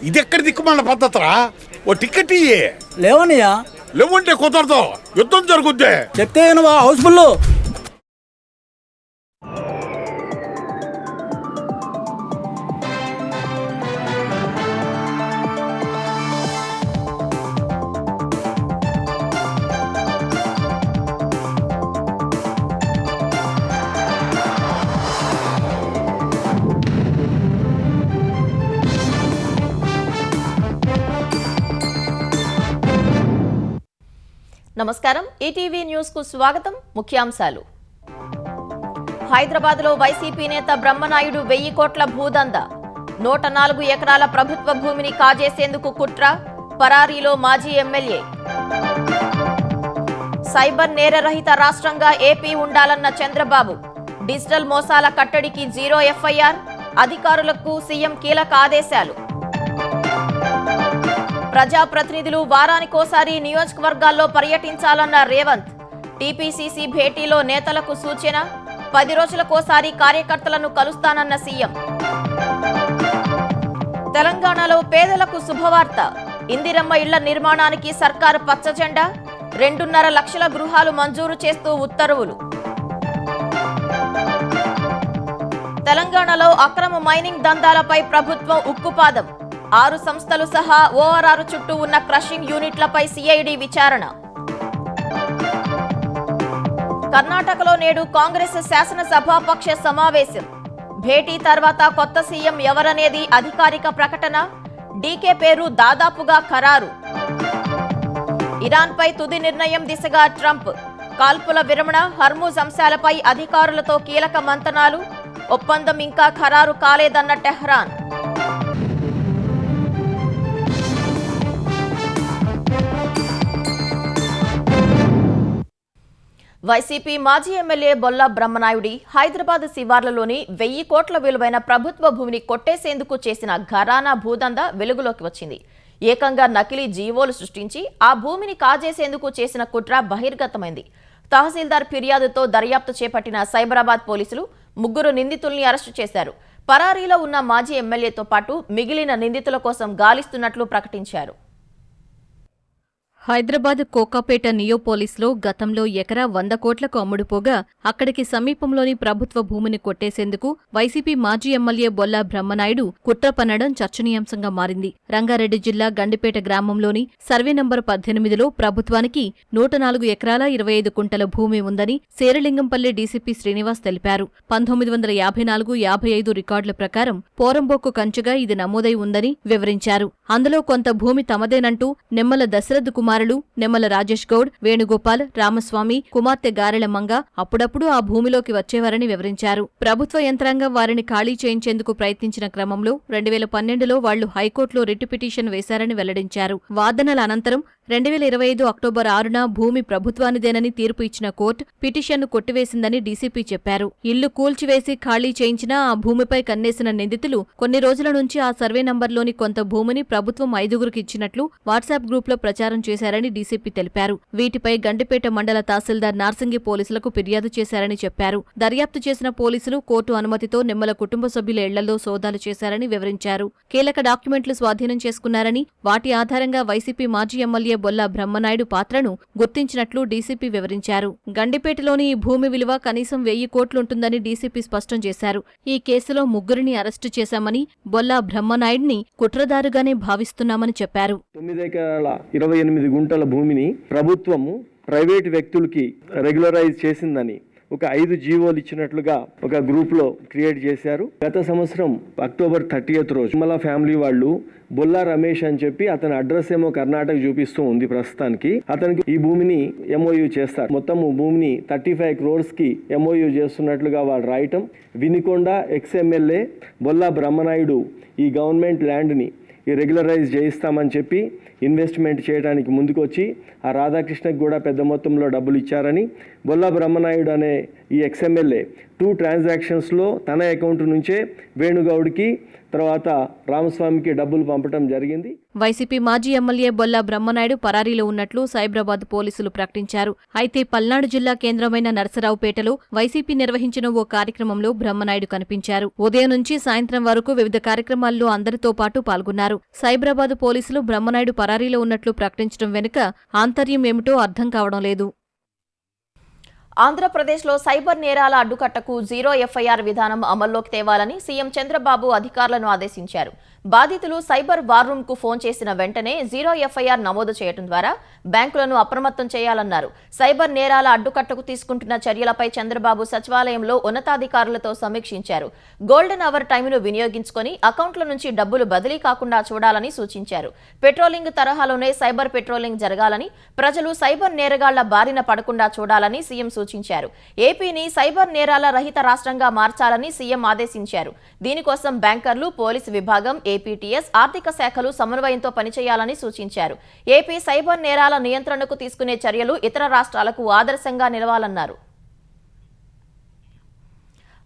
ఇది ఎక్కడ దిక్కుమాల పద్ధతిరా? ఓ టికెట్ ఇయ్యే. లేవనయ్యా. లేవంటే కుదరదు, యుద్ధం జరుగుద్ది. చెప్తే హౌస్ఫుల్. నమస్కారం, ఈటీవీ న్యూస్ కు స్వాగతం. ముఖ్యాంశాలు. హైదరాబాద్ లో వైసీపీ నేత బ్రహ్మనాయుడు 1000 కోట్ల భూదంద, 104 ఎకరాల ప్రభుత్వ భూమిని కాజేసేందుకు కుట్ర, పరారీలో మాజీ ఎమ్మెల్యే. సైబర్ నేరరహిత రాష్ట్రంగా ఏపీ ఉండాలన్న చంద్రబాబు, డిజిటల్ మోసాల కట్టడికి 0 ఎఫ్ఐఆర్, అధికారులకు సీఎం కీలక ఆదేశాలు. ప్రజాప్రతినిధులు వారానికోసారి నియోజకవర్గాల్లో పర్యటించాలన్న రేవంత్, టీపీసీసీ భేటీలో నేతలకు సూచన, 10 రోజులకోసారి కార్యకర్తలను కలుస్తానన్న సీఎం. తెలంగాణలో పేదలకు శుభవార్త, ఇందిరమ్మ ఇళ్ల నిర్మాణానికి సర్కారు పచ్చజెండా, 2.5 లక్షల గృహాలు మంజూరు చేస్తూ ఉత్తర్వులు. తెలంగాణలో అక్రమ మైనింగ్ దందాలపై ప్రభుత్వం ఉక్కుపాదం, 6 సంస్థలు సహా ఓఆర్ఆర్ చుట్టూ ఉన్న క్రషింగ్ యూనిట్లపై సిఐడి విచారణ. కర్ణాటకలో నేడు కాంగ్రెస్ శాసనసభాపక్ష సమావేశం. భేటీ తర్వాత కొత్త సీఎం ఎవరనేది అధికారిక ప్రకటన, డీకే పేరు దాదాపుగా ఖరారు. ఇరాన్పై తుది నిర్ణయం దిశగా ట్రంప్, కాల్పుల విరమణ, హర్మూజ్ అంశాలపై అధికారులతో కీలక మంతనాలు, ఒప్పందం ఇంకా ఖరారు కాలేదన్న టెహ్రాన్. వైసీపీ మాజీ ఎమ్మెల్యే బొల్లా బ్రహ్మనాయుడి హైదరాబాద్ శివార్లలోని 1000 కోట్ల విలువైన ప్రభుత్వ భూమిని కొట్టేసేందుకు చేసిన ఘరానా భూదంద వెలుగులోకి వచ్చింది. ఏకంగా నకిలీ జీవోలు సృష్టించి ఆ భూమిని కాజేసేందుకు చేసిన కుట్ర బహిర్గతమైంది. తహసీల్దార్ ఫిర్యాదుతో దర్యాప్తు చేపట్టిన సైబరాబాద్ పోలీసులు 3 నిందితుల్ని అరెస్టు చేశారు. పరారీలో ఉన్న మాజీ ఎమ్మెల్యేతో పాటు మిగిలిన నిందితుల కోసం గాలిస్తున్నట్లు ప్రకటించారు. హైదరాబాద్ కోకాపేట నియో పోలీసులో గతంలో ఎకరా 100 కోట్లకు అమ్ముడుపోగా అక్కడికి సమీపంలోని ప్రభుత్వ భూమిని కొట్టేసేందుకు వైసీపీ మాజీ ఎమ్మెల్యే బొల్లా బ్రహ్మనాయుడు కుట్ర పన్నడం చర్చనీయాంశంగా మారింది. రంగారెడ్డి జిల్లా గండిపేట గ్రామంలోని సర్వే నంబర్ 18లో ప్రభుత్వానికి 104 ఎకరాల 25 కుంటల భూమి ఉందని శేరలింగంపల్లి డీసీపీ శ్రీనివాస్ తెలిపారు. 1954-55 రికార్డుల ప్రకారం పోరంబోకు కంచెగా ఇది నమోదై ఉందని వివరించారు. అందులో కొంత భూమి తమదేనంటూ నిమ్మల దశరథ్ కుమారులు నిమ్మల రాజేష్ గౌడ్, వేణుగోపాల్, రామస్వామి, కుమార్తె గారెల మంగ అప్పుడప్పుడు ఆ భూమిలోకి వచ్చేవారని వివరించారు. ప్రభుత్వ యంత్రాంగం వారిని ఖాళీ చేయించేందుకు ప్రయత్నించిన క్రమంలో 2012లో వాళ్లు హైకోర్టులో రిట్ పిటిషన్ వేశారని వెల్లడించారు. వాదనల అనంతరం 2025 అక్టోబర్ 6న భూమి ప్రభుత్వానిదేనని తీర్పు ఇచ్చిన కోర్టు పిటిషన్ను కొట్టివేసిందని డీసీపీ చెప్పారు. ఇల్లు కూల్చివేసి ఖాళీ చేయించినా ఆ భూమిపై కన్నేసిన నిందితులు కొన్ని రోజుల నుంచి ఆ సర్వే నంబర్లోని కొంత భూమిని ప్రభుత్వం 5గురికి ఇచ్చినట్లు వాట్సాప్ గ్రూప్లో ప్రచారం చేశారని డీసీపీ తెలిపారు. వీటిపై గండిపేట మండల తహసీల్దార్ నార్సింగి పోలీసులకు ఫిర్యాదు చేశారని చెప్పారు. దర్యాప్తు చేసిన పోలీసులు కోర్టు అనుమతితో నిమ్మల కుటుంబ సభ్యుల ఇళ్లలో సోదాలు చేశారని వివరించారు. కీలక డాక్యుమెంట్లు స్వాధీనం చేసుకున్నారని, వాటి ఆధారంగా వైసీపీ మాజీ ఎమ్మెల్యే బొల్లా బ్రహ్మనాయుడు పాత్రను గుర్తించినట్లు డీసీపీ వివరించారు. గండిపేటలోని ఈ భూమి విలువ కనీసం 1000 కోట్లుంటుందని డీసీపీ స్పష్టం చేశారు. ఈ కేసులో 3 అరెస్టు చేశామని, బొల్లా బ్రహ్మనాయుడిని కుట్రదారుగానే భావిస్తున్నామని చెప్పారు. 9 ఎకరాల 28 గుంటల భూమిని ప్రభుత్వము ప్రైవేటు వ్యక్తులకి రెగ్యులరైజ్ చేసిందని ఒక 5 జీవోలు ఇచ్చినట్లుగా ఒక గ్రూప్ లో క్రియేట్ చేశారు. గత సంవత్సరం అక్టోబర్ 30th రోజు నిమ్మల ఫ్యామిలీ వాళ్ళు బొల్లా రమేష్ అని చెప్పి అతని అడ్రస్ ఏమో కర్ణాటక చూపిస్తూ ఉంది ప్రస్తుతానికి. అతనికి ఈ భూమిని ఎంఓయూ చేస్తారు. మొత్తం భూమిని 35 crores కి ఎంఓయూ చేస్తున్నట్లుగా వాళ్ళు రాయటం. వినికొండ ఎక్స్ఎమ్మెల్యే బొల్లా బ్రహ్మనాయుడు ఈ గవర్నమెంట్ ల్యాండ్ని ఈ రెగ్యులరైజ్ చేయిస్తామని చెప్పి ఇన్వెస్ట్మెంట్ చేయడానికి ముందుకొచ్చి ఆ రాధాకృష్ణకి కూడా పెద్ద మొత్తంలో డబ్బులు ఇచ్చారని, బొల్లా బ్రహ్మనాయుడు అనే ఈ ఎక్స్ఎమ్మెల్యే 2 ట్రాన్సాక్షన్స్లో తన అకౌంట్ నుంచే వేణుగౌడ్కి తర్వాత రామస్వామికి డబ్బులు పంపడం జరిగింది. వైసీపీ మాజీ ఎమ్మెల్యే బొల్లా బ్రహ్మనాయుడు పరారీలో ఉన్నట్లు సైబరాబాద్ పోలీసులు ప్రకటించారు. అయితే పల్నాడు జిల్లా కేంద్రమైన నరసరావుపేటలో వైసీపీ నిర్వహించిన ఓ కార్యక్రమంలో బ్రహ్మనాయుడు కనిపించారు. ఉదయం నుంచి సాయంత్రం వరకు వివిధ కార్యక్రమాల్లో అందరితో పాటు పాల్గొన్నారు. సైబరాబాద్ పోలీసులు బ్రహ్మనాయుడు పరారీలో ఉన్నట్లు ప్రకటించడం వెనుక ఆంతర్యం ఏమిటో అర్థం కావడం లేదు. ఆంధ్రప్రదేశ్లో సైబర్ నేరాల అడ్డుకట్టకు 0 ఎఫ్ఐఆర్ విధానం అమల్లోకి తేవాలని సీఎం చంద్రబాబు అధికారులను ఆదేశించారు. బాధితులు సైబర్ వార్ రూమ్ కు ఫోన్ చేసిన వెంటనే 0 ఎఫ్ఐఆర్ నమోదు చేయడం ద్వారా బ్యాంకులను అప్రమత్తం చేయాలన్నారు. సైబర్ నేరాల అడ్డుకట్టకు తీసుకుంటున్న చర్యలపై చంద్రబాబు సచివాలయంలో ఉన్నతాధికారులతో సమీక్షించారు. గోల్డెన్ అవర్ టైంను వినియోగించుకొని అకౌంట్ల నుంచి డబ్బులు బదిలీ కాకుండా చూడాలని సూచించారు. పెట్రోలింగ్ తరహాలోనే సైబర్ పెట్రోలింగ్ జరగాలని, ప్రజలు సైబర్ నేరగాళ్ల బారిన పడకుండా చూడాలని సీఎం సూచించారు. ఏపీని సైబర్ నేరాల రహిత రాష్ట్రంగా మార్చాలని సీఎం ఆదేశించారు. దీనికోసం బ్యాంకర్లు, పోలీసు విభాగం, ఏపీటీఎస్, ఆర్థిక శాఖలు సమన్వయంతో పనిచేయాలని సూచించారు. ఏపీ సైబర్ నేరాల నియంత్రణకు తీసుకునే చర్యలు ఇతర రాష్ట్రాలకు ఆదర్శంగా నిలవాలన్నారు.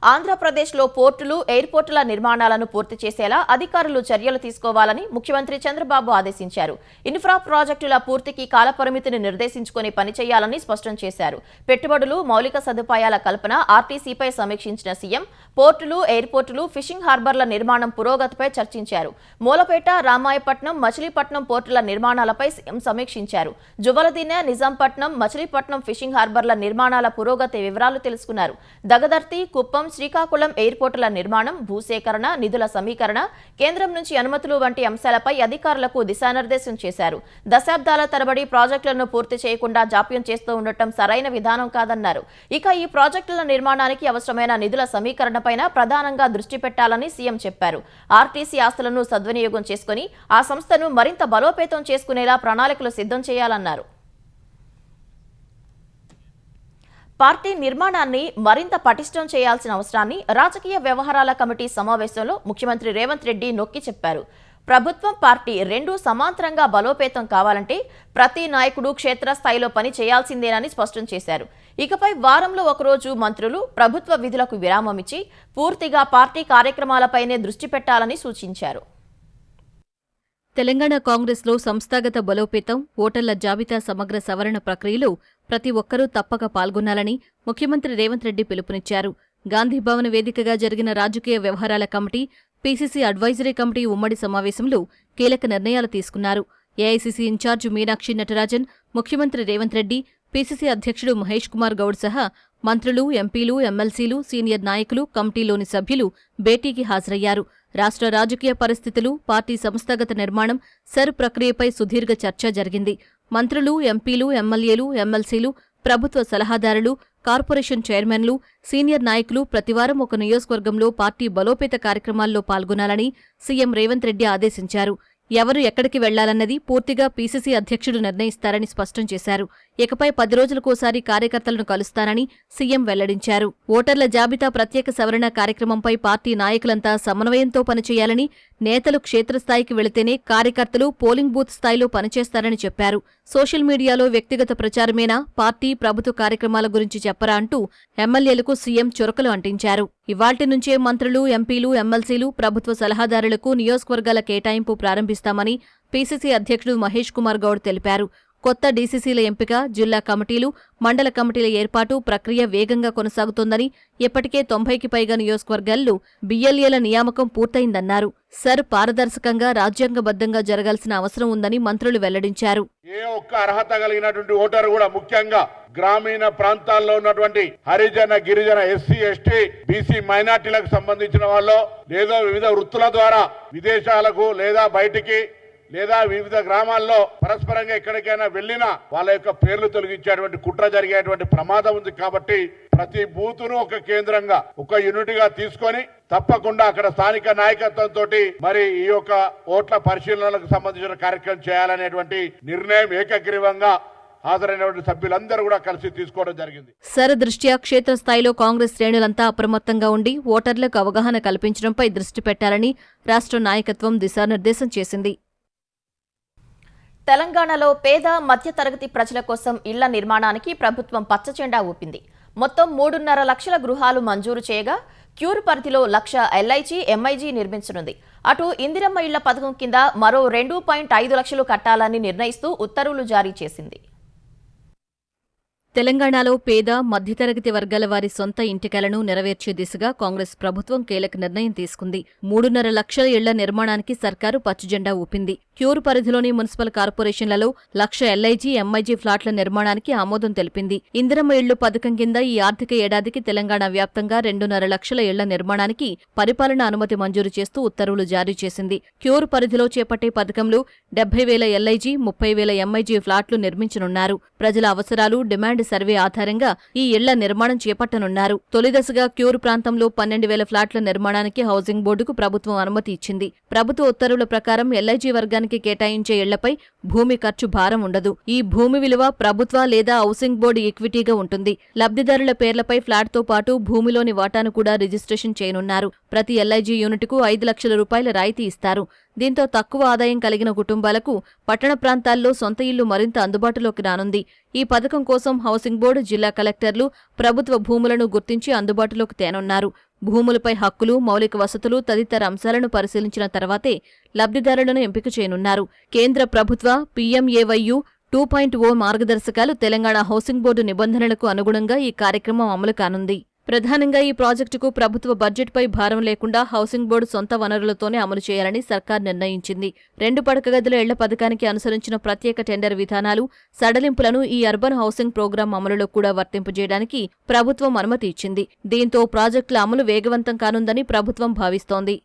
ఆంధ్రప్రదేశ్లో పోర్టులు, ఎయిర్పోర్టుల నిర్మాణాలను పూర్తి చేసేలా అధికారులు చర్యలు తీసుకోవాలని ముఖ్యమంత్రి చంద్రబాబు ఆదేశించారు. ఇన్ఫ్రా ప్రాజెక్టుల పూర్తికి కాలపరిమితిని నిర్దేశించుకుని పనిచేయాలని స్పష్టం చేశారు. పెట్టుబడులు, మౌలిక సదుపాయాల కల్పన, ఆర్టీసీపై సమీక్షించిన సీఎం పోర్టులు, ఎయిర్పోర్టులు, ఫిషింగ్ హార్బర్ల నిర్మాణం పురోగతిపై చర్చించారు. మూలపేట, రామాయపట్నం, మచిలీపట్నం పోర్టుల నిర్మాణాలపై సీఎం సమీక్షించారు. జువలదిన్నె, నిజాంపట్నం, మచిలీపట్నం ఫిషింగ్ హార్బర్ల నిర్మాణాల పురోగతి వివరాలు తెలుసుకున్నారు. దగదర్తి, కుప్పం, శ్రీకాకుళం ఎయిర్పోర్టుల నిర్మాణం, భూసేకరణ, నిధుల సమీకరణ, కేంద్రం నుంచి అనుమతులు వంటి అంశాలపై అధికారులకు దిశానిర్దేశం చేశారు. దశాబ్దాల తరబడి ప్రాజెక్టులను పూర్తి చేయకుండా జాప్యం చేస్తూ ఉండటం సరైన విధానం కాదన్నారు. ఇక ఈ ప్రాజెక్టుల నిర్మాణానికి అవసరమైన నిధుల సమీకరణపైన ప్రధానంగా దృష్టి పెట్టాలని సీఎం చెప్పారు. ఆర్టీసీ ఆస్తులను సద్వినియోగం చేసుకుని ఆ సంస్థను మరింత బలోపేతం చేసుకునేలా ప్రణాళికలు సిద్ధం చేయాలన్నారు. పార్టీ నిర్మాణాన్ని మరింత పటిష్టం చేయాల్సిన అవసరాన్ని రాజకీయ వ్యవహారాల కమిటీ సమావేశంలో ముఖ్యమంత్రి రేవంత్ రెడ్డి నొక్కి చెప్పారు. ప్రభుత్వం, పార్టీ రెండూ సమాంతరంగా బలోపేతం కావాలంటే ప్రతి నాయకుడు క్షేత్రస్థాయిలో పని చేయాల్సిందేనని స్పష్టం చేశారు. ఇకపై వారంలో ఒకరోజు మంత్రులు ప్రభుత్వ విధులకు విరామం ఇచ్చి పూర్తిగా పార్టీ కార్యక్రమాలపైనే దృష్టి పెట్టాలని సూచించారు. తెలంగాణ కాంగ్రెస్లో సంస్థాగత బలోపేతం, ఓటర్ల జాబితా సమగ్ర సవరణ ప్రక్రియలో ప్రతి ఒక్కరూ తప్పక పాల్గొనాలని ముఖ్యమంత్రి రేవంత్ రెడ్డి పిలుపునిచ్చారు. గాంధీభవన్ వేదికగా జరిగిన రాజకీయ వ్యవహారాల కమిటీ, పీసీసీ అడ్వైజరీ కమిటీ ఉమ్మడి సమావేశంలో కీలక నిర్ణయాలు తీసుకున్నారు. ఏఐసీసీ ఇన్ఛార్జ్ మీనాక్షి నటరాజన్, ముఖ్యమంత్రి రేవంత్ రెడ్డి, పీసీసీ అధ్యక్షుడు మహేష్ కుమార్ గౌడ్ సహా మంత్రులు, ఎంపీలు, ఎమ్మెల్సీలు, సీనియర్ నాయకులు, కమిటీలోని సభ్యులు భేటీకి హాజరయ్యారు. రాష్ట్ర రాజకీయ పరిస్థితులు, పార్టీ సంస్థాగత నిర్మాణం, సర్ ప్రక్రియపై సుదీర్ఘ చర్చ జరిగింది. మంత్రులు, ఎంపీలు, ఎమ్మెల్యేలు, ఎమ్మెల్సీలు, ప్రభుత్వ సలహాదారులు, కార్పొరేషన్ చైర్మన్లు, సీనియర్ నాయకులు ప్రతివారం ఒక నియోజకవర్గంలో పార్టీ బలోపేత కార్యక్రమాల్లో పాల్గొనాలని సీఎం రేవంత్ రెడ్డి ఆదేశించారు. ఎవరు ఎక్కడికి వెళ్లాలన్నది పూర్తిగా పీసీసీ అధ్యక్షుడు నిర్ణయిస్తారని స్పష్టం చేశారు. ఇకపై 10 రోజులకోసారి కార్యకర్తలను కలుస్తానని సీఎం వెల్లడించారు. ఓటర్ల జాబితా ప్రత్యేక సవరణ కార్యక్రమంపై పార్టీ నాయకులంతా సమన్వయంతో పనిచేయాలని, నేతలు క్షేత్రస్థాయికి వెళితేనే కార్యకర్తలు పోలింగ్ బూత్ స్థాయిలో పనిచేస్తారని చెప్పారు. సోషల్ మీడియాలో వ్యక్తిగత ప్రచారమేనా, పార్టీ, ప్రభుత్వ కార్యక్రమాల గురించి చెప్పరా అంటూ ఎమ్మెల్యేలకు సీఎం చురకలు అంటించారు. ఇవాల్టి నుంచే మంత్రులు, ఎంపీలు, ఎమ్మెల్సీలు, ప్రభుత్వ సలహాదారులకు నియోజకవర్గాల కేటాయింపు ప్రారంభిస్తామని పీసీసీ అధ్యక్షుడు మహేష్ కుమార్ గౌడ్ తెలిపారు. కొత్త డీసీసీల ఎంపిక, జిల్లా కమిటీలు, మండల కమిటీల ఏర్పాటు ప్రక్రియ వేగంగా కొనసాగుతోందని, ఇప్పటికే 90కి పైగా నియోజకవర్గాల్లో బిఎల్ఏల నియామకం పూర్తయిందన్నారు. సర్ పారదర్శకంగా, రాజ్యాంగబద్ధంగా జరగాల్సిన అవసరం ఉందని మంత్రులు వెల్లడించారు. ఏ ఒక్క అర్హత కలిగినటువంటి ఓటరు కూడా, ముఖ్యంగా గ్రామీణ ప్రాంతాల్లో ఉన్నటువంటి హరిజన, గిరిజన, ఎస్సీ, ఎస్టీ, బీసీ మైనార్టీలకు సంబంధించిన వాళ్ళు లేదా వివిధ వృత్తుల ద్వారా విదేశాలకు లేదా బయటికి లేదా వివిధ గ్రామాల్లో పరస్పరంగా ఎక్కడికైనా వెళ్ళినా వాళ్ళ యొక్క పేర్లు తొలగించేటువంటి కుట్ర జరిగేటువంటి ప్రమాదం ఉంది. కాబట్టి ప్రతి బూతును ఒక కేంద్రంగా, ఒక యూనిట్ గా తీసుకొని తప్పకుండా అక్కడ స్థానిక నాయకత్వంతో మరి ఈ యొక్క ఓట్ల పరిశీలనలకు సంబంధించిన కార్యక్రమం చేయాలనేటువంటి నిర్ణయం ఏకగ్రీవంగా హాజరైనటువంటి సభ్యులందరూ కూడా కలిసి తీసుకోవడం జరిగింది. సర్ దృష్ట్యా క్షేత్రస్థాయిలో కాంగ్రెస్ శ్రేణులంతా అప్రమత్తంగా ఉండి ఓటర్లకు అవగాహన కల్పించడంపై దృష్టి పెట్టాలని రాష్ట్ర నాయకత్వం దిశానిర్దేశం చేసింది. తెలంగాణలో పేద, మధ్యతరగతి ప్రజల కోసం ఇళ్ల నిర్మాణానికి ప్రభుత్వం పచ్చజెండా ఊపింది. మొత్తం 3.5 లక్షల గృహాలు మంజూరు చేయగా క్యూర్ పరిధిలో 1,00,000 ఎల్ఐజీ ఎంఐజీ నిర్మించనుంది. అటు ఇందిరమ్మ ఇళ్ల పథకం కింద మరో 2.5 లక్షలు కట్టాలని నిర్ణయిస్తూ ఉత్తర్వులు జారీ చేసింది. తెలంగాణలో పేద మధ్యతరగతి వర్గాల వారి సొంత ఇంటికలను నెరవేర్చే దిశగా కాంగ్రెస్ ప్రభుత్వం కీలక నిర్ణయం తీసుకుంది. 3.5 లక్షల ఇళ్ల నిర్మాణానికి సర్కారు పచ్చజెండా ఊపింది. క్యూర్ పరిధిలోని మున్సిపల్ కార్పొరేషన్లలో 1,00,000 ఎల్ఐజీ ఎంఐజీ ఫ్లాట్ల నిర్మాణానికి ఆమోదం తెలిపింది. ఇందిరమ్మ ఇళ్లు పథకం కింద ఈ ఆర్థిక ఏడాదికి తెలంగాణ వ్యాప్తంగా 2.5 లక్షల ఇళ్ల నిర్మాణానికి పరిపాలన అనుమతి మంజూరు చేస్తూ ఉత్తర్వులు జారీ చేసింది. క్యూర్ పరిధిలో చేపట్టే పథకంలో 70,000 ఎల్ఐజీ 30,000 ఎంఐజీ ఫ్లాట్లు నిర్మించనున్నారు. ప్రజల అవసరాలు డిమాండ్ సర్వే ఆధారంగా ఈ ఇళ్ల నిర్మాణం చేపట్టనున్నారు. తొలిదశగా క్యూర్ ప్రాంతంలో 12,000 ఫ్లాట్ల నిర్మాణానికి హౌసింగ్ బోర్డుకు ప్రభుత్వం అనుమతి ఇచ్చింది. ప్రభుత్వ ఉత్తర్వుల ప్రకారం ఎల్ఐజీ వర్గానికి కేటాయించే ఇళ్లపై భూమి ఖర్చు భారం ఉండదు. ఈ భూమి విలువ ప్రభుత్వ లేదా హౌసింగ్ బోర్డు ఈక్విటీగా ఉంటుంది. లబ్ధిదారుల పేర్లపై ఫ్లాట్తో పాటు భూమిలోని వాటాను కూడా రిజిస్ట్రేషన్ చేయనున్నారు. ప్రతి ఎల్ఐజీ యూనిట్కు 5 లక్షల రూపాయల రాయితీ ఇస్తారు. దీంతో తక్కువ ఆదాయం కలిగిన కుటుంబాలకు పట్టణ ప్రాంతాల్లో సొంత ఇల్లు మరింత అందుబాటులోకి రానుంది. ఈ పథకం కోసం హౌసింగ్ బోర్డు, జిల్లా కలెక్టర్లు ప్రభుత్వ భూములను గుర్తించి అందుబాటులోకి తేనున్నారు. భూములపై హక్కులు, మౌలిక వసతులు తదితర అంశాలను పరిశీలించిన తర్వాతే లబ్ధిదారులను ఎంపిక చేయనున్నారు. కేంద్ర ప్రభుత్వ PMAYU 2.0 మార్గదర్శకాలు తెలంగాణ హౌసింగ్ బోర్డు నిబంధనలకు అనుగుణంగా ఈ కార్యక్రమం అమలు కానుంది. ప్రధానంగా ఈ ప్రాజెక్టుకు ప్రభుత్వ బడ్జెట్పై భారం లేకుండా హౌసింగ్ బోర్డు సొంత వనరులతోనే అమలు చేయాలని సర్కార్ నిర్ణయించింది. 2 పడక గదుల ఇళ్ల పథకానికి అనుసరించిన ప్రత్యేక టెండర్ విధానాలు, సడలింపులను ఈ అర్బన్ హౌసింగ్ ప్రోగ్రాం అమలులో కూడా వర్తింపజేయడానికి ప్రభుత్వం అనుమతి ఇచ్చింది. దీంతో ప్రాజెక్టుల అమలు వేగవంతం కానుందని ప్రభుత్వం భావిస్తోంది.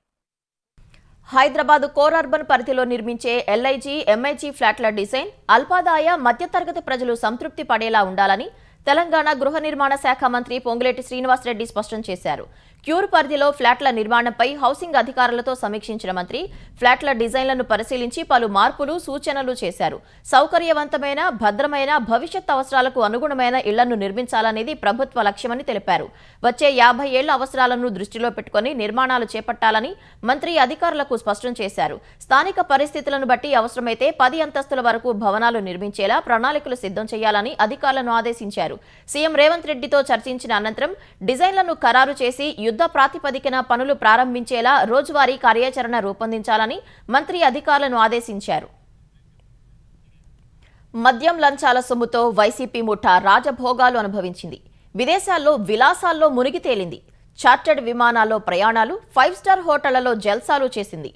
హైదరాబాద్ కోర్ అర్బన్ పరిధిలో నిర్మించే ఎల్ఐజీ ఎంఐజీ ఫ్లాట్ల డిజైన్ అల్పాదాయ మధ్యతరగతి ప్రజలు సంతృప్తి పడేలా ఉండాలని తెలంగాణ గృహ నిర్మాణ శాఖ మంత్రి పొంగులేటి శ్రీనివాసరెడ్డి స్పష్టం చేశారు. క్యూర్ పరిధిలో ఫ్లాట్ల నిర్మాణంపై హౌసింగ్ అధికారులతో సమీక్షించిన మంత్రి ఫ్లాట్ల డిజైన్లను పరిశీలించి పలు మార్పులు, సూచనలు చేశారు. సౌకర్యవంతమైన, భద్రమైన, భవిష్యత్ అవసరాలకు అనుగుణమైన ఇళ్లను నిర్మించాలనేది ప్రభుత్వ లక్ష్యమని తెలిపారు. వచ్చే 50 ఏళ్ల అవసరాలను దృష్టిలో పెట్టుకుని నిర్మాణాలు చేపట్టాలని మంత్రి అధికారులకు స్పష్టం చేశారు. స్థానిక పరిస్థితులను బట్టి అవసరమైతే 10 అంతస్తుల వరకు భవనాలు నిర్మించేలా ప్రణాళికలు సిద్ధం చేయాలని అధికారులను ఆదేశించారు. సీఎం రేవంత్ రెడ్డితో చర్చించిన అనంతరం డిజైన్లను ఖరారు చేసి యుద్ధ ప్రాతిపదికన పనులు ప్రారంభించేలా రోజువారీ కార్యాచరణ రూపొందించాలని మంత్రి అధికారులను ఆదేశించారు. మద్యం లంచాల సొమ్ముతో వైసీపీ ముఠా రాజభోగాలు అనుభవించింది. విదేశాల్లో విలాసాల్లో మునిగి తేలింది. చార్టర్డ్ విమానాల్లో ప్రయాణాలు, 5 స్టార్ హోటళ్లలో జల్సాలు చేసింది.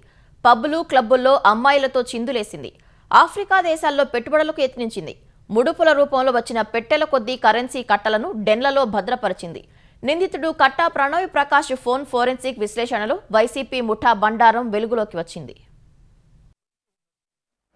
పబ్బులు, క్లబ్బుల్లో అమ్మాయిలతో చిందులేసింది. ఆఫ్రికా దేశాల్లో పెట్టుబడులకు యత్నించింది. ముడుపుల రూపంలో వచ్చిన పెట్టెల కొద్దీ కరెన్సీ కట్టలను డెన్లలో భద్రపరిచింది. నిందితుడు కట్టా ప్రణయ్ ప్రకాష్ ఫోన్ ఫోరెన్సిక్ విశ్లేషణలో వైసీపీ ముఠా బండారం వెలుగులోకి వచ్చింది.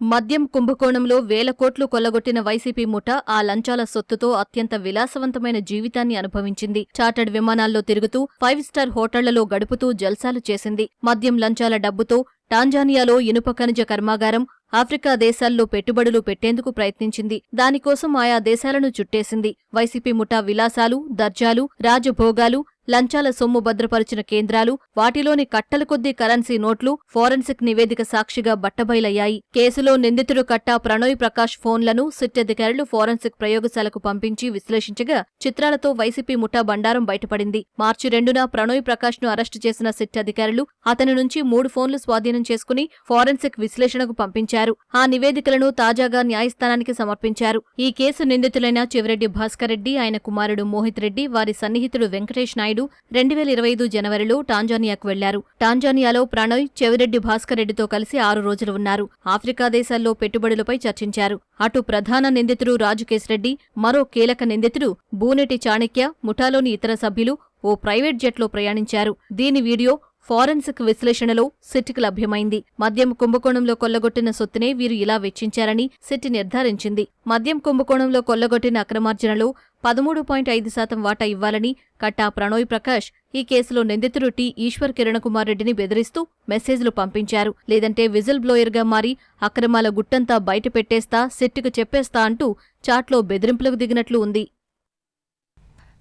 మద్యం కుంభకోణంలో 1,000 కోట్లు కొల్లగొట్టిన వైసీపీ ముఠా ఆ లంచాల సొత్తుతో అత్యంత విలాసవంతమైన జీవితాన్ని అనుభవించింది. చార్టర్డ్ విమానాల్లో తిరుగుతూ 5 స్టార్ హోటళ్లలో గడుపుతూ జల్సాలు చేసింది. మద్యం లంచాల డబ్బుతో టాంజానియాలో ఇనుప ఖనిజ కర్మాగారం, ఆఫ్రికా దేశాల్లో పెట్టుబడులు పెట్టేందుకు ప్రయత్నించింది. దానికోసం ఆయా దేశాలను చుట్టేసింది. వైసీపీ ముఠా విలాసాలు, దర్జాలు, రాజభోగాలు, లంచాల సొమ్ము భద్రపరిచిన కేంద్రాలు, వాటిలోని కట్టల కొద్దీ కరెన్సీ నోట్లు ఫోరెన్సిక్ నివేదిక సాక్షిగా బట్టబయలయ్యాయి. కేసులో నిందితుడు కట్టా ప్రణయ్ ప్రకాష్ ఫోన్లను సిట్ అధికారులు ఫోరెన్సిక్ ప్రయోగశాలకు పంపించి విశ్లేషించగా చిత్రాలతో వైసీపీ ముఠా బండారం బయటపడింది. మార్చి 2న ప్రణయ్ ప్రకాష్ ను అరెస్టు చేసిన సిట్ అధికారులు అతని నుంచి 3 ఫోన్లు స్వాధీనం చేసుకుని ఫోరెన్సిక్ విశ్లేషణకు పంపించారు. ఆ నివేదికలను తాజాగా న్యాయస్థానానికి సమర్పించారు. ఈ కేసు నిందితులైన చెవిరెడ్డి భాస్కర్ రెడ్డి, ఆయన కుమారుడు మోహిత్ రెడ్డి, వారి సన్నిహితుడు వెంకటేష్ నాయుడు 2025 జనవరిలో టాంజానియాకు వెళ్లారు. టాంజానియాలో ప్రణయ్, చెవిరెడ్డి భాస్కర్ రెడ్డితో కలిసి 6 రోజులు ఉన్నారు. ఆఫ్రికా దేశాల్లో పెట్టుబడులపై చర్చించారు. అటు ప్రధాన నిందితుడు రాజుకేశ్ రెడ్డి, మరో కీలక నిందితుడు బూనెటి చాణక్య, ముఠాలోని ఇతర సభ్యులు ఓ ప్రైవేట్ జెట్లో ప్రయాణించారు. దీని వీడియో ఫోరెన్సిక్ విశ్లేషణలో సిట్కు లభ్యమైంది. మద్యం కుంభకోణంలో కొల్లగొట్టిన సొత్తునే వీరు ఇలా వెచ్చించారని సిట్ నిర్ధారించింది. మద్యం కుంభకోణంలో కొల్లగొట్టిన అక్రమార్జనలో 13.5% వాటా ఇవ్వాలని కట్టా ప్రణయ్ ప్రకాష్ ఈ కేసులో నిందితుడు టి. ఈశ్వర్ కిరణకుమార్ రెడ్డిని బెదిరిస్తూ మెసేజ్లు పంపించారు. లేదంటే విజిల్ బ్లోయర్గా మారి అక్రమాల గుట్టంతా బయటపెట్టేస్తా, సిట్కు చెప్పేస్తా అంటూ చాట్లో బెదిరింపులకు దిగినట్లు ఉంది.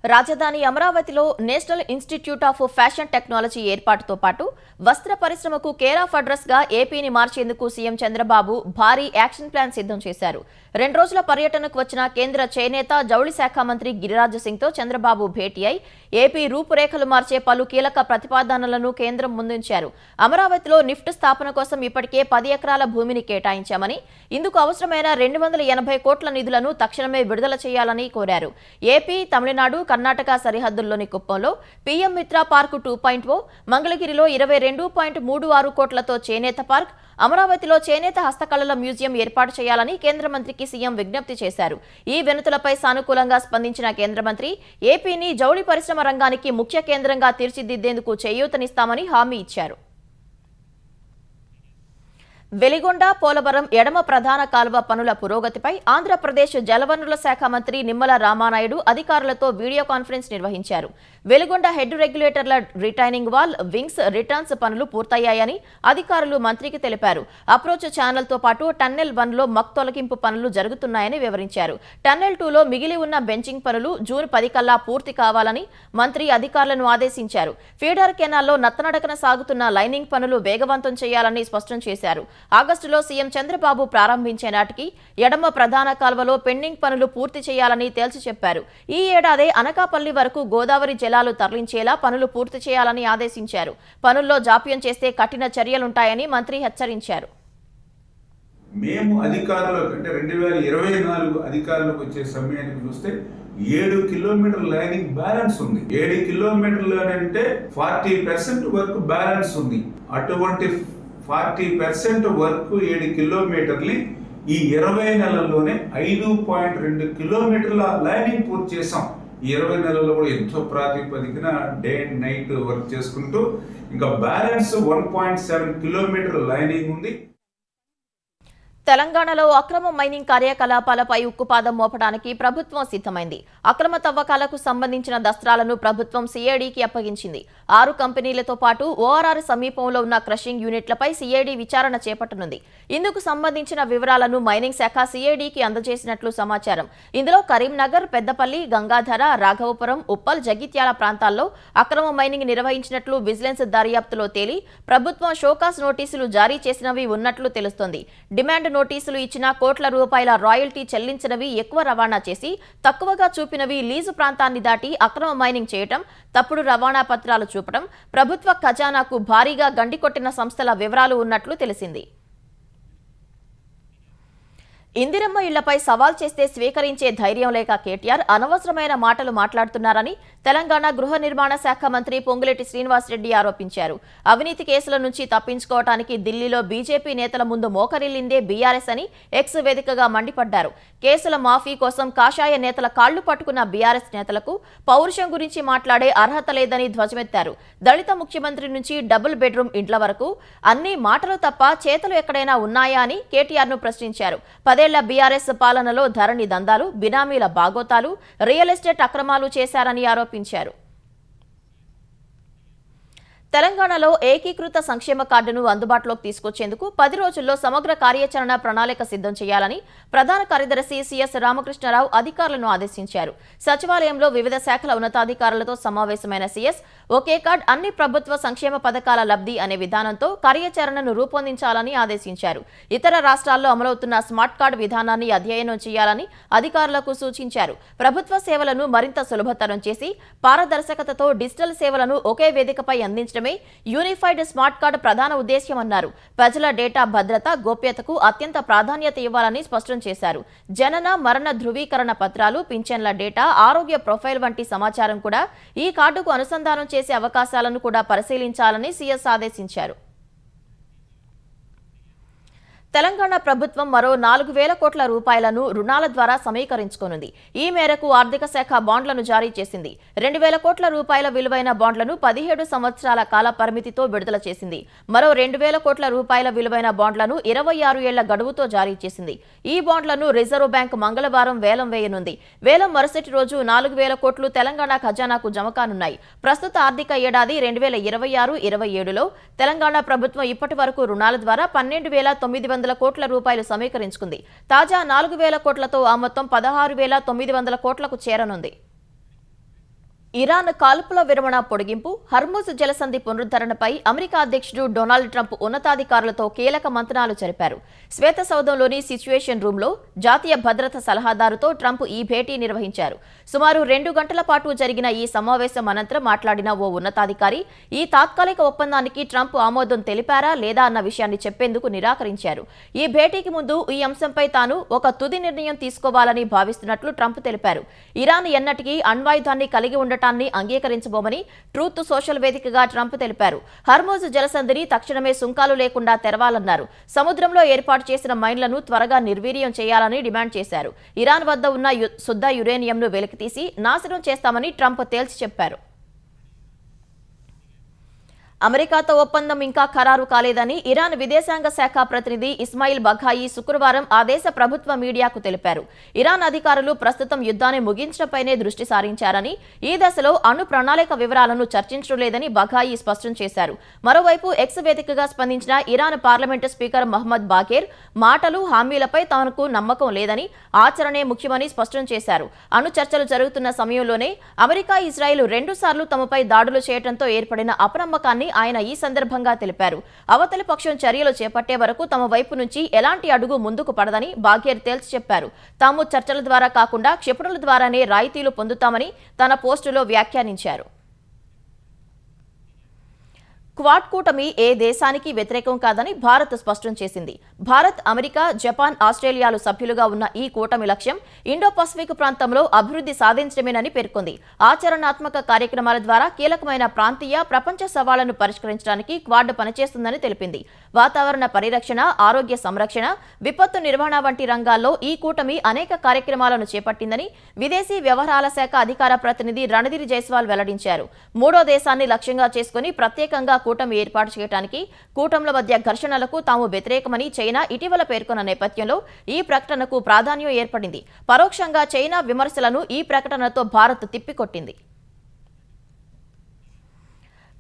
రాజధాని అమరావతిలో national institute of fashion technology ఏర్పాటుతో పాటు వస్త్ర పరిశ్రమకు కేర్ ఆఫ్ అడ్రస్ గా ఏపీని మార్చేందుకు సీఎం చంద్రబాబు భారీ యాక్షన్ ప్లాన్ సిద్ధం చేశారు. 2 రోజుల పర్యటనకు వచ్చిన కేంద్ర చేనేత జౌళి శాఖ మంత్రి గిరిరాజ్ సింగ్ తో చంద్రబాబు భేటీ అయి ఏపీ రూపురేఖలు మార్చే పలు కీలక ప్రతిపాదనలను కేంద్రం ముందుంచారు. అమరావతిలో నిఫ్ట్ స్థాపన కోసం ఇప్పటికే 10 ఎకరాల భూమిని కేటాయించామని, ఇందుకు అవసరమైన 280 కోట్ల నిధులను తక్షణమే విడుదల చేయాలని కోరారు. ఏపీ, తమిళనాడు, కర్ణాటక సరిహద్దుల్లోని కుప్పంలో పీఎం మిత్ర పార్క్ 2.0, మంగళగిరిలో 22.36 కోట్లతో చేనేత పార్క్, అమరావతిలో చేనేత హస్తకళల మ్యూజియం ఏర్పాటు చేయాలని కేంద్ర మంత్రికి సీఎం విజ్ఞప్తి చేశారు. ఈ వినతులపై సానుకూలంగా స్పందించిన కేంద్ర మంత్రి ఏపీని జౌళి పరిశ్రమ రంగానికి ముఖ్య కేంద్రంగా తీర్చిదిద్దేందుకు చేయూతనిస్తామని హామీ ఇచ్చారు. వెలిగొండ, పోలవరం ఎడమ ప్రధాన కాలువ పనుల పురోగతిపై ఆంధ్రప్రదేశ్ జలవనరుల శాఖ మంత్రి నిమ్మల రామానాయుడు అధికారులతో వీడియో కాన్ఫరెన్స్ నిర్వహించారు. వెలిగొండ హెడ్ రెగ్యులేటర్ల రిటైనింగ్ వాల్, వింగ్స్, రిటర్న్స్ పనులు పూర్తయ్యాయని అధికారులు మంత్రికి తెలిపారు. అప్రోచ్ ఛానల్తో పాటు టన్నెల్ 1లో మక్ తొలగింపు పనులు జరుగుతున్నాయని వివరించారు. టన్నెల్ 2లో మిగిలి ఉన్న బెంచింగ్ పనులు జూన్ 10 కల్లా పూర్తి కావాలని మంత్రి అధికారులను ఆదేశించారు. ఫీడర్ కెనాల్లో నత్తనడకన సాగుతున్న లైనింగ్ పనులు వేగవంతం చేయాలని స్పష్టం చేశారు. ఆగస్టులో సీఎం చంద్రబాబు ప్రారంభించే నాటికి ఎడమ ప్రధాన కాల్వలో పెండింగ్ పనులు పూర్తి చేయాలని తేల్చి చెప్పారు. ఈ ఏడాదే అనకాపల్లి వరకు గోదావరి జలాలు తరలించేలా పనులు పూర్తి చేయాలని ఆదేశించారు. పనుల్లో జాప్యం చేస్తే కఠిన చర్యలుంటాయని మంత్రి హెచ్చరించారు. మేము అధికారులకు అంటే 2024 అధికారులకు వచ్చే సమయానికి చూస్తే 7 కిలోమీటర్ల లైనింగ్ బ్యాలెన్స్ ఉంది. 7 కిలోమీటర్లు అంటే 40% వరకు బ్యాలెన్స్ ఉంది. అటువంటి 40% వరకు 7 కిలోమీటర్లు ఈ 20 నెలల్లోనే 5.2 కిలోమీటర్ల లైనింగ్ పూర్తి చేసాం. ఈ 20 నెలల్లో కూడా ఎంతో ప్రాతిపదికన డే అండ్ నైట్ వర్క్ చేసుకుంటూ ఇంకా బ్యాలెన్స్ 1.7 కిలోమీటర్ లైనింగ్ ఉంది. తెలంగాణలో అక్రమ మైనింగ్ కార్యకలాపాలపై ఉక్కుపాదం మోపడానికి ప్రభుత్వం సిద్ధమైంది. అక్రమ తవ్వకాలకు సంబంధించిన దస్త్రాలను ప్రభుత్వం సిఐడికి అప్పగించింది. 6 కంపెనీలతో పాటు ఓఆర్ఆర్ సమీపంలో ఉన్న క్రషింగ్ యూనిట్లపై సిఐడి విచారణ చేపట్టనుంది. ఇందుకు సంబంధించిన వివరాలను మైనింగ్ శాఖ సిఐడికి అందజేసినట్లు సమాచారం. ఇందులో కరీంనగర్, పెద్దపల్లి, గంగాధర, రాఘవపురం, ఉప్పల్, జగిత్యాల ప్రాంతాల్లో అక్రమ మైనింగ్ నిర్వహించినట్లు విజిలెన్స్ దర్యాప్తులో తేలి ప్రభుత్వం షోకాస్ నోటీసులు జారీ చేసినవి ఉన్నట్లు తెలుస్తోంది. డిమాండ్ నోటీసులు ఇచ్చిన కోట్ల రూపాయల రాయల్టీ చెల్లించినవి ఎక్కువ రవాణా చేసి తక్కువగా చూపినవి లీజు ప్రాంతాన్ని దాటి అక్రమ మైనింగ్ చేయటం, తప్పుడు రవాణా పత్రాలు చూపడం, ప్రభుత్వ ఖజానాకు భారీగా గండికొట్టిన సంస్థల వివరాలు ఉన్నట్లు తెలిసింది. ఇందిరమ్మ ఇళ్లపై సవాల్ చేస్తే స్వీకరించే ధైర్యం లేక కేటీఆర్ అనవసరమైన మాటలు మాట్లాడుతున్నారని తెలంగాణ గృహ నిర్మాణ శాఖ మంత్రి పొంగులేటి శ్రీనివాసరెడ్డి ఆరోపించారు. అవినీతి కేసుల నుంచి తప్పించుకోవటానికి ఢిల్లీలో బీజేపీ నేతల ముందు మోకరిల్లిందే బీఆర్ఎస్ అని ఎక్స్ వేదికగా మండిపడ్డారు. కేసుల మాఫీ కోసం కాషాయ నేతల కాళ్లు పట్టుకున్న బీఆర్ఎస్ నేతలకు పౌరుషం గురించి మాట్లాడే అర్హత లేదని ధ్వజమెత్తారు. దళిత ముఖ్యమంత్రి నుంచి డబుల్ బెడ్రూమ్ ఇండ్ల వరకు అన్ని మాటలు తప్ప చేతలు ఎక్కడైనా ఉన్నాయా అని కేటీఆర్ను ప్రశ్నించారు. 10 ఏళ్ల బీఆర్ఎస్ పాలనలో ధరణి దందాలు, బినామీల బాగోతాలు, రియల్ ఎస్టేట్ అక్రమాలు చేశారని ఆరోపించారు. తెలంగాణలో ఏకీకృత సంక్షేమ కార్డును అందుబాటులోకి తీసుకొచ్చేందుకు 10 రోజుల్లో సమగ్ర కార్యాచరణ ప్రణాళిక సిద్ధం చేయాలని ప్రధాన కార్యదర్శి సిఎస్ రామకృష్ణరావు అధికారులను ఆదేశించారు. సచివాలయంలో వివిధ శాఖల ఉన్నతాధికారులతో సమావేశమైన సిఎస్ ఒకే కార్డ్ అన్ని ప్రభుత్వ సంక్షేమ పథకాల లబ్ధి అనే విధానంతో కార్యాచరణను రూపొందించాలని ఆదేశించారు. ఇతర రాష్ట్రాల్లో అమలవుతున్న స్మార్ట్ కార్డు విధానాన్ని అధ్యయనం చేయాలని అధికారులకు సూచించారు. ప్రభుత్వ సేవలను మరింత సులభతరం చేసి పారదర్శకతతో డిజిటల్ సేవలను ఒకే వేదికపై అందించడం యూనిఫైడ్ స్మార్ట్ కార్డు ప్రధాన ఉద్దేశ్యమన్నారు. ప్రజల డేటా భద్రత, గోప్యతకు అత్యంత ప్రాధాన్యత ఇవ్వాలని స్పష్టం చేశారు. జనన, మరణ ధృవీకరణ పత్రాలు, పింఛన్ల డేటా, ఆరోగ్య ప్రొఫైల్ వంటి సమాచారం కూడా ఈ కార్డుకు అనుసంధానం చేసే అవకాశాలను కూడా పరిశీలించాలని సీఎస్ ఆదేశించారు. తెలంగాణ ప్రభుత్వం మరో 4,000 కోట్ల రూపాయలను రుణాల ద్వారా సమీకరించుకోనుంది. ఈ మేరకు ఆర్థిక శాఖ బాండ్లను జారీ చేసింది. 2,000 కోట్ల రూపాయల విలువైన బాండ్లను 17 సంవత్సరాల కాల పరిమితితో విడుదల చేసింది. మరో 2,000 కోట్ల రూపాయల విలువైన బాండ్లను 26 ఏళ్ల గడువుతో జారీ చేసింది. ఈ బాండ్లను రిజర్వ్ బ్యాంక్ మంగళవారం వేలం వేయనుంది. వేలం మరుసటి రోజు 4,000 కోట్లు తెలంగాణ ఖజానాకు జమ కానున్నాయి. ప్రస్తుత ఆర్థిక ఏడాది 2026-27లో తెలంగాణ ప్రభుత్వం ఇప్పటి వరకు రుణాల ద్వారా 12,900 కోట్ల రూపాయలు సమీకరించుకుంది. తాజా 4,000 కోట్లతో ఆ మొత్తం 16,900 కోట్లకు చేరనుంది. ఇరాన్ కాల్పుల విరమణ పొడిగింపు, హర్ముజ్ జలసంధి పునరుద్ధరణపై అమెరికా అధ్యక్షుడు డొనాల్డ్ ట్రంప్ ఉన్నతాధికారులతో కీలక మంతనాలు జరిపారు. శ్వేత సౌధంలోని సిచ్యుయేషన్ రూంలో జాతీయ భద్రత సలహాదారుతో ట్రంప్ ఈ భేటీ నిర్వహించారు. సుమారు 2 గంటల పాటు జరిగిన ఈ సమావేశం అనంతరం మాట్లాడిన ఓ ఉన్నతాధికారి ఈ తాత్కాలిక ఒప్పందానికి ట్రంప్ ఆమోదం తెలిపారా లేదా అన్న విషయాన్ని చెప్పేందుకు నిరాకరించారు. ఈ భేటీకి ముందు ఈ అంశంపై తాను ఒక తుది నిర్ణయం తీసుకోవాలని భావిస్తున్నట్లు ట్రంప్ తెలిపారు. ఇరాన్ ఎన్నటికీ అణ్వాయుధాన్ని కలిగి ఉండటాన్ని అంగీకరించబోమని ట్రూత్ సోషల్ వేదికగా ట్రంప్ తెలిపారు. హర్ముజ్ జలసంధిని తక్షణమే సుంకాలు లేకుండా తెరవాలన్నారు. సముద్రంలో ఏర్పాటు చేసిన మైన్లను త్వరగా నిర్వీర్యం చేయాలని డిమాండ్ చేశారు. ఇరాన్ వద్ద ఉన్న శుద్ధ యురేనియంను వెలికితీసి నాశనం చేస్తామని ట్రంప్ తేల్చి చెప్పారు. అమెరికాతో ఒప్పందం ఇంకా ఖరారు కాలేదని ఇరాన్ విదేశాంగ శాఖ ప్రతినిధి ఇస్మాయిల్ బఘాయి శుక్రవారం ఆ దేశ ప్రభుత్వ మీడియాకు తెలిపారు. ఇరాన్ అధికారులు ప్రస్తుతం యుద్ధాన్ని ముగించడంపైనే దృష్టి సారించారని, ఈ దశలో అణు ప్రణాళిక వివరాలను చర్చించడం లేదని బఘాయి స్పష్టం చేశారు. మరోవైపు ఎక్స్ వేదికగా స్పందించిన ఇరాన్ పార్లమెంటు స్పీకర్ మహ్మద్ బాఘేర్ మాటలు, హామీలపై తమకు నమ్మకం లేదని, ఆచరణే ముఖ్యమని స్పష్టం చేశారు. అణు చర్చలు జరుగుతున్న సమయంలోనే అమెరికా, ఇజ్రాయెల్ 2 సార్లు తమపై దాడులు చేయడంతో ఏర్పడిన అపనమ్మకాన్ని ఆయన ఈ సందర్భంగా తెలిపారు. అవతలి పక్షం చర్యలు చేపట్టే వరకు తమ వైపు నుంచి ఎలాంటి అడుగు ముందుకు పడదని బాఘేర్ తేల్చి చెప్పారు. తాము చర్చల ద్వారా కాకుండా క్షిపణుల ద్వారానే రాయితీలు పొందుతామని తన పోస్టులో వ్యాఖ్యానించారు. క్వాడ్ కూటమి ఏ దేశానికి వ్యతిరేకం కాదని భారత్ స్పష్టం చేసింది. భారత్, అమెరికా, జపాన్, ఆస్ట్రేలియాలు సభ్యులుగా ఉన్న ఈ కూటమి లక్ష్యం ఇండో పసిఫిక్ ప్రాంతంలో అభివృద్ధి సాధించడమేనని పేర్కొంది. ఆచరణాత్మక కార్యక్రమాల ద్వారా కీలకమైన ప్రాంతీయ, ప్రపంచ సవాళ్లను పరిష్కరించడానికి క్వాడ్ పనిచేస్తుందని తెలిపింది. వాతావరణ పరిరక్షణ, ఆరోగ్య సంరక్షణ, విపత్తు నిర్వహణ వంటి రంగాల్లో ఈ కూటమి అనేక కార్యక్రమాలను చేపట్టిందని విదేశీ వ్యవహారాల శాఖ అధికార ప్రతినిధి రణధీర్ జైస్వాల్ వెల్లడించారు. 3వ దేశాన్ని లక్ష్యంగా చేసుకుని ప్రత్యేకంగా కూటమి ఏర్పాటు చేయడానికి కూటముల మధ్య ఘర్షణలకు తాము వ్యతిరేకమని చైనా ఇటీవల పేర్కొన్న నేపథ్యంలో ఈ ప్రకటనకు ప్రాధాన్యం ఏర్పడింది. పరోక్షంగా చైనా విమర్శలను ఈ ప్రకటనతో భారత్ తిప్పికొట్టింది.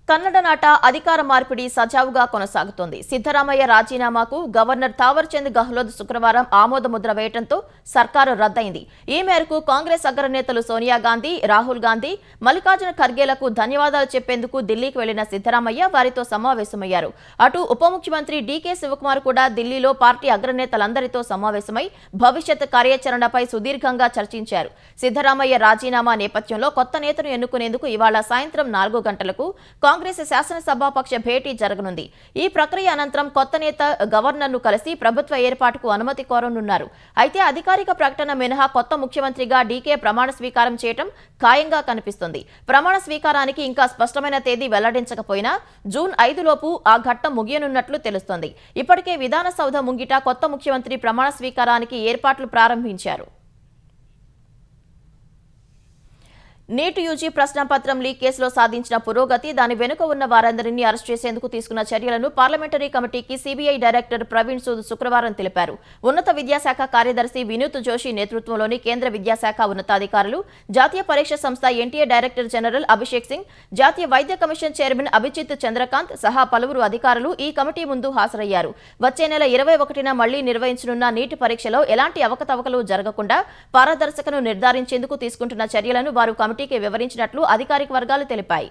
కన్నడ నాట అధికార మార్పిడి సజావుగా కొనసాగుతోంది. సిద్ధరామయ్య రాజీనామాకు గవర్నర్ థావర్చంద్ గెహ్లోట్ శుక్రవారం ఆమోదముద్ర వేయడంతో సర్కారు రద్దయింది. ఈ మేరకు కాంగ్రెస్ అగ్రనేతలు సోనియా గాంధీ, రాహుల్ గాంధీ, మల్లికార్జున ఖర్గేలకు ధన్యవాదాలు చెప్పేందుకు ఢిల్లీకి వెళ్లిన సిద్ధరామయ్య వారితో సమావేశమయ్యారు. అటు ఉప ముఖ్యమంత్రి డీకే శివకుమార్ కూడా ఢిల్లీలో పార్టీ అగ్రనేతలందరితో సమావేశమై భవిష్యత్ కార్యాచరణపై సుదీర్ఘంగా చర్చించారు. సిద్ధరామయ్య రాజీనామా నేపథ్యంలో కొత్త నేతను ఎన్నుకునేందుకు ఇవాళ సాయంత్రం 4 గంటలకు కాంగ్రెస్ శాసనసభాపక్ష భేటీ జరగనుంది. ఈ ప్రక్రియ అనంతరం కొత్త నేత గవర్నర్ను కలిసి ప్రభుత్వ ఏర్పాటుకు అనుమతి కోరనున్నారు. అయితే అధికారిక ప్రకటన మినహా కొత్త ముఖ్యమంత్రిగా డీకే ప్రమాణ స్వీకారం చేయడం ఖాయంగా కనిపిస్తుంది. ప్రమాణ స్వీకారానికి ఇంకా స్పష్టమైన తేదీ వెల్లడించకపోయినా జూన్ 5 లోపు ఆ ఘట్టం ముగియనున్నట్లు తెలుస్తోంది. ఇప్పటికే విధానసౌధ ముంగిట కొత్త ముఖ్యమంత్రి ప్రమాణ స్వీకారానికి ఏర్పాట్లు ప్రారంభించారు. నీట్ యూజీ ప్రశ్నపత్రం లీక్ కేసులో సాధించిన పురోగతి, దాని వెనుక ఉన్న వారందరినీ అరెస్ట్ చేసేందుకు తీసుకున్న చర్యలను పార్లమెంటరీ కమిటీకి సీబీఐ డైరెక్టర్ ప్రవీణ్ సూద్ శుక్రవారం తెలిపారు. ఉన్నత విద్యాశాఖ కార్యదర్శి వినూత్ జోషి నేతృత్వంలోని కేంద్ర విద్యాశాఖ ఉన్నతాధికారులు, జాతీయ పరీక్ష సంస్థ NTA director general Abhishek Singh, జాతీయ వైద్య కమిషన్ చైర్మన్ అభిజిత్ చంద్రకాంత్ సహా పలువురు అధికారులు ఈ కమిటీ ముందు హాజరయ్యారు. వచ్చే నెల 21న మళ్లీ నిర్వహించనున్న నీట్ పరీక్షలో ఎలాంటి అవకతవకలు జరగకుండా పారదర్శకతను నిర్ధారించేందుకు తీసుకుంటున్న చర్యలను వారు కమిటీకి వివరించినట్లు అధికారిక వర్గాలు తెలిపాయి.